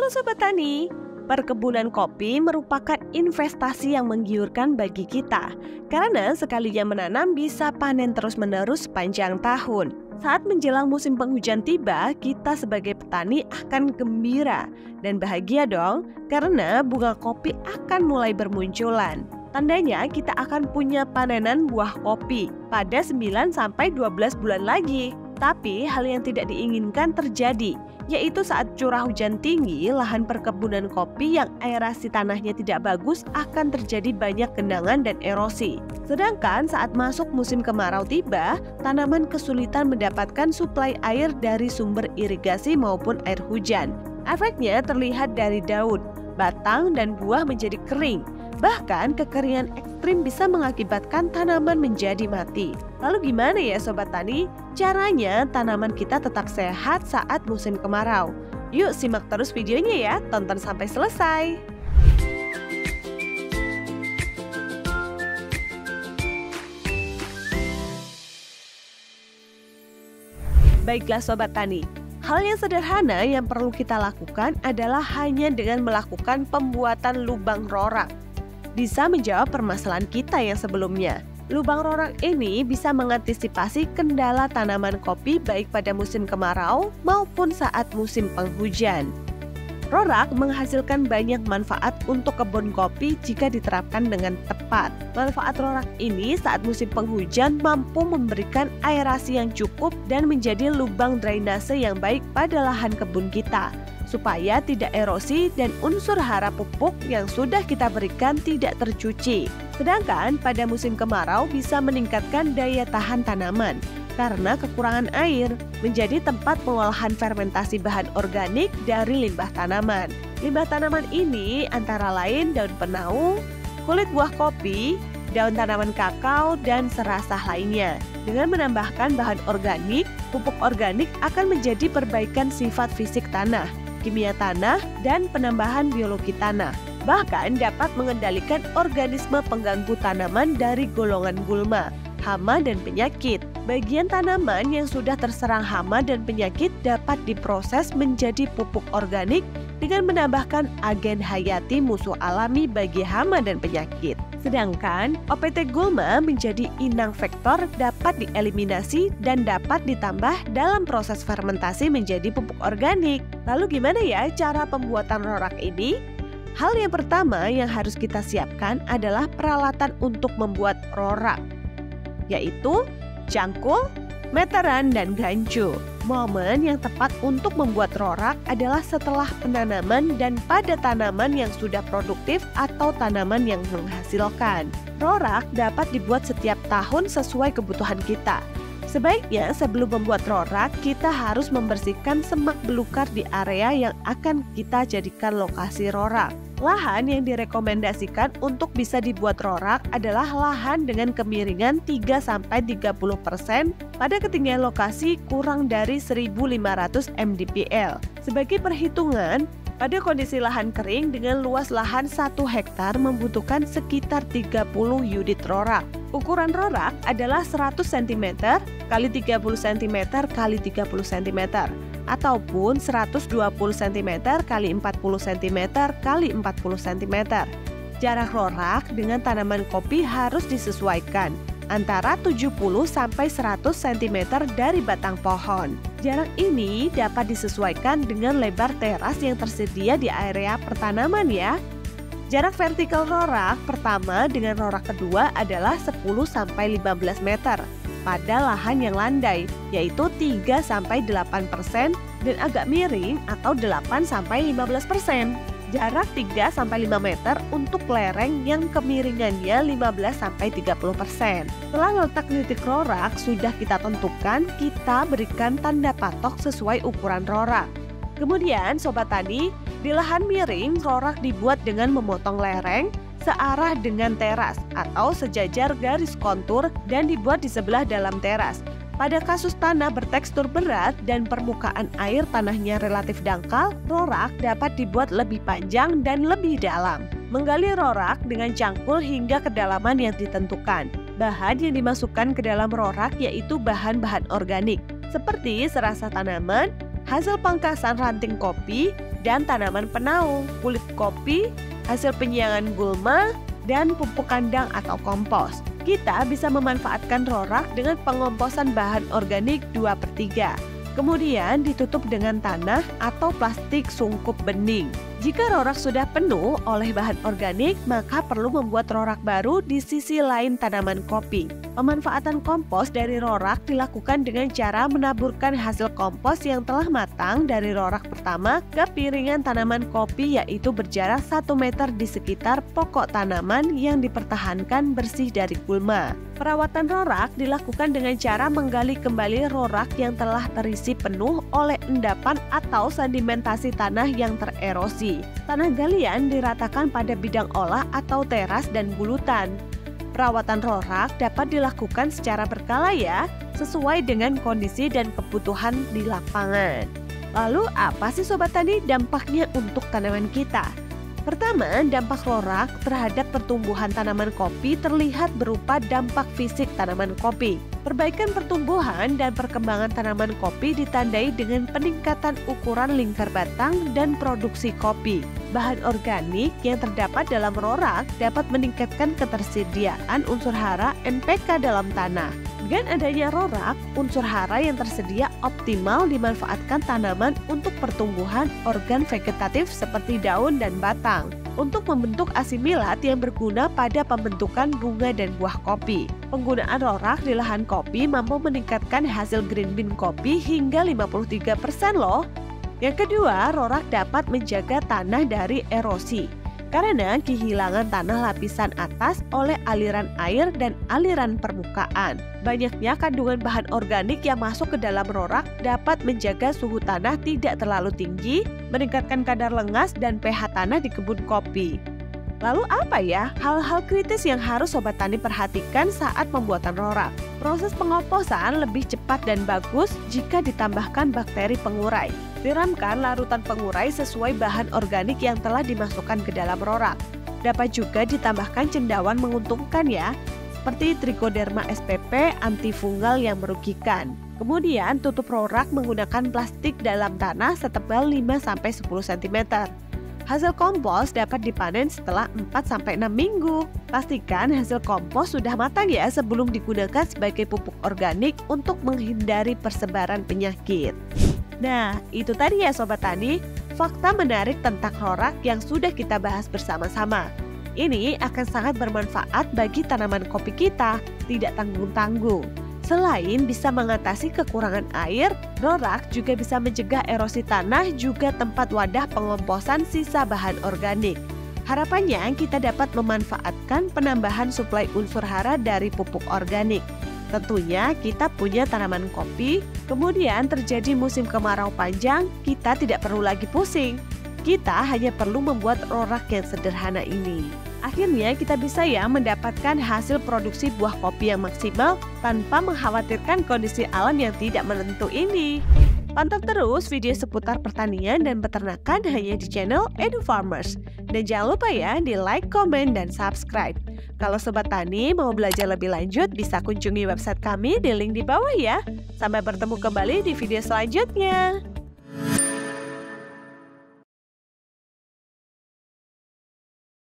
Halo Sobat Tani, perkebunan kopi merupakan investasi yang menggiurkan bagi kita karena sekalinya menanam bisa panen terus-menerus sepanjang tahun. Saat menjelang musim penghujan tiba, kita sebagai petani akan gembira dan bahagia dong karena bunga kopi akan mulai bermunculan. Tandanya kita akan punya panenan buah kopi pada 9-12 bulan lagi. Tapi hal yang tidak diinginkan terjadi, yaitu saat curah hujan tinggi, lahan perkebunan kopi yang aerasi tanahnya tidak bagus akan terjadi banyak genangan dan erosi. Sedangkan saat masuk musim kemarau tiba, tanaman kesulitan mendapatkan suplai air dari sumber irigasi maupun air hujan. Efeknya terlihat dari daun, batang, dan buah menjadi kering. Bahkan kekeringan ekstrim bisa mengakibatkan tanaman menjadi mati. Lalu gimana ya Sobat Tani? Caranya tanaman kita tetap sehat saat musim kemarau. Yuk simak terus videonya ya, tonton sampai selesai. Baiklah Sobat Tani, hal yang sederhana yang perlu kita lakukan adalah hanya dengan melakukan pembuatan lubang rorak. Bisa menjawab permasalahan kita yang sebelumnya. Lubang rorak ini bisa mengantisipasi kendala tanaman kopi baik pada musim kemarau maupun saat musim penghujan. Rorak menghasilkan banyak manfaat untuk kebun kopi jika diterapkan dengan tepat. Manfaat rorak ini saat musim penghujan mampu memberikan aerasi yang cukup dan menjadi lubang drainase yang baik pada lahan kebun kita, supaya tidak erosi dan unsur hara pupuk yang sudah kita berikan tidak tercuci. Sedangkan pada musim kemarau bisa meningkatkan daya tahan tanaman karena kekurangan air, menjadi tempat pengolahan fermentasi bahan organik dari limbah tanaman. Limbah tanaman ini antara lain daun penau, kulit buah kopi, daun tanaman kakao, dan serasah lainnya. Dengan menambahkan bahan organik, pupuk organik akan menjadi perbaikan sifat fisik tanah, kimia tanah, dan penambahan biologi tanah. Bahkan dapat mengendalikan organisme pengganggu tanaman dari golongan gulma, hama, dan penyakit. Bagian tanaman yang sudah terserang hama dan penyakit dapat diproses menjadi pupuk organik dengan menambahkan agen hayati musuh alami bagi hama dan penyakit. Sedangkan OPT gulma menjadi inang vektor dapat dieliminasi dan dapat ditambah dalam proses fermentasi menjadi pupuk organik. Lalu gimana ya cara pembuatan rorak ini? Hal yang pertama yang harus kita siapkan adalah peralatan untuk membuat rorak, yaitu cangkul, meteran, dan gancu. Momen yang tepat untuk membuat rorak adalah setelah penanaman dan pada tanaman yang sudah produktif atau tanaman yang menghasilkan. Rorak dapat dibuat setiap tahun sesuai kebutuhan kita. Sebaiknya sebelum membuat rorak, kita harus membersihkan semak belukar di area yang akan kita jadikan lokasi rorak. Lahan yang direkomendasikan untuk bisa dibuat rorak adalah lahan dengan kemiringan 3-30% pada ketinggian lokasi kurang dari 1.500 mdpl. Sebagai perhitungan, pada kondisi lahan kering dengan luas lahan 1 hektar membutuhkan sekitar 30 unit rorak. Ukuran rorak adalah 100 cm x 30 cm x 30 cm ataupun 120 cm x 40 cm x 40 cm. Jarak rorak dengan tanaman kopi harus disesuaikan antara 70-100 cm dari batang pohon. Jarak ini dapat disesuaikan dengan lebar teras yang tersedia di area pertanaman ya. Jarak vertikal rorak pertama dengan rorak kedua adalah 10-15 meter pada lahan yang landai, yaitu 3-8% dan agak miring atau 8-15%. Jarak 3-5 meter untuk lereng yang kemiringannya 15-30%. Setelah letak titik rorak sudah kita tentukan, kita berikan tanda patok sesuai ukuran rorak. Kemudian Sobat Tani, di lahan miring rorak dibuat dengan memotong lereng searah dengan teras atau sejajar garis kontur dan dibuat di sebelah dalam teras. Pada kasus tanah bertekstur berat dan permukaan air tanahnya relatif dangkal, rorak dapat dibuat lebih panjang dan lebih dalam. Menggali rorak dengan cangkul hingga kedalaman yang ditentukan. Bahan yang dimasukkan ke dalam rorak yaitu bahan-bahan organik, seperti serasa tanaman, hasil pangkasan ranting kopi, dan tanaman penaung, kulit kopi, hasil penyiangan gulma, dan pupuk kandang atau kompos. Kita bisa memanfaatkan rorak dengan pengomposan bahan organik 2/3. Kemudian ditutup dengan tanah atau plastik sungkup bening. Jika rorak sudah penuh oleh bahan organik, maka perlu membuat rorak baru di sisi lain tanaman kopi. Pemanfaatan kompos dari rorak dilakukan dengan cara menaburkan hasil kompos yang telah matang dari rorak pertama ke piringan tanaman kopi, yaitu berjarak 1 meter di sekitar pokok tanaman yang dipertahankan bersih dari gulma. Perawatan rorak dilakukan dengan cara menggali kembali rorak yang telah terisi penuh oleh endapan atau sedimentasi tanah yang tererosi. Tanah galian diratakan pada bidang olah atau teras dan bulutan. Perawatan rorak dapat dilakukan secara berkala ya, sesuai dengan kondisi dan kebutuhan di lapangan. Lalu apa sih Sobat Tani dampaknya untuk tanaman kita? Pertama, dampak rorak terhadap pertumbuhan tanaman kopi terlihat berupa dampak fisik tanaman kopi. Perbaikan pertumbuhan dan perkembangan tanaman kopi ditandai dengan peningkatan ukuran lingkar batang dan produksi kopi. Bahan organik yang terdapat dalam rorak dapat meningkatkan ketersediaan unsur hara NPK dalam tanah. Dengan adanya rorak, unsur hara yang tersedia optimal dimanfaatkan tanaman untuk pertumbuhan organ vegetatif seperti daun dan batang untuk membentuk asimilat yang berguna pada pembentukan bunga dan buah kopi. Penggunaan rorak di lahan kopi mampu meningkatkan hasil green bean kopi hingga 53% loh. Yang kedua, rorak dapat menjaga tanah dari erosi karena kehilangan tanah lapisan atas oleh aliran air dan aliran permukaan. Banyaknya kandungan bahan organik yang masuk ke dalam rorak dapat menjaga suhu tanah tidak terlalu tinggi, meningkatkan kadar lengas dan pH tanah di kebun kopi. Lalu apa ya hal-hal kritis yang harus Sobat Tani perhatikan saat pembuatan rorak? Proses pengomposan lebih cepat dan bagus jika ditambahkan bakteri pengurai. Siramkan larutan pengurai sesuai bahan organik yang telah dimasukkan ke dalam rorak. Dapat juga ditambahkan cendawan menguntungkan ya, seperti Trichoderma spp antifungal yang merugikan. Kemudian tutup rorak menggunakan plastik dalam tanah setebal 5-10 cm. Hasil kompos dapat dipanen setelah 4-6 minggu. Pastikan hasil kompos sudah matang ya sebelum digunakan sebagai pupuk organik untuk menghindari persebaran penyakit. Nah, itu tadi ya Sobat Tani, fakta menarik tentang rorak yang sudah kita bahas bersama-sama. Ini akan sangat bermanfaat bagi tanaman kopi kita, tidak tanggung-tanggung. Selain bisa mengatasi kekurangan air, rorak juga bisa mencegah erosi tanah juga tempat wadah pengomposan sisa bahan organik. Harapannya kita dapat memanfaatkan penambahan suplai unsur hara dari pupuk organik. Tentunya kita punya tanaman kopi, kemudian terjadi musim kemarau panjang, kita tidak perlu lagi pusing. Kita hanya perlu membuat rorak yang sederhana ini. Akhirnya kita bisa ya mendapatkan hasil produksi buah kopi yang maksimal tanpa mengkhawatirkan kondisi alam yang tidak menentu ini. Pantau terus video seputar pertanian dan peternakan hanya di channel Edu Farmers. Dan jangan lupa ya di like, komen, dan subscribe. Kalau Sobat Tani mau belajar lebih lanjut bisa kunjungi website kami di link di bawah ya. Sampai bertemu kembali di video selanjutnya.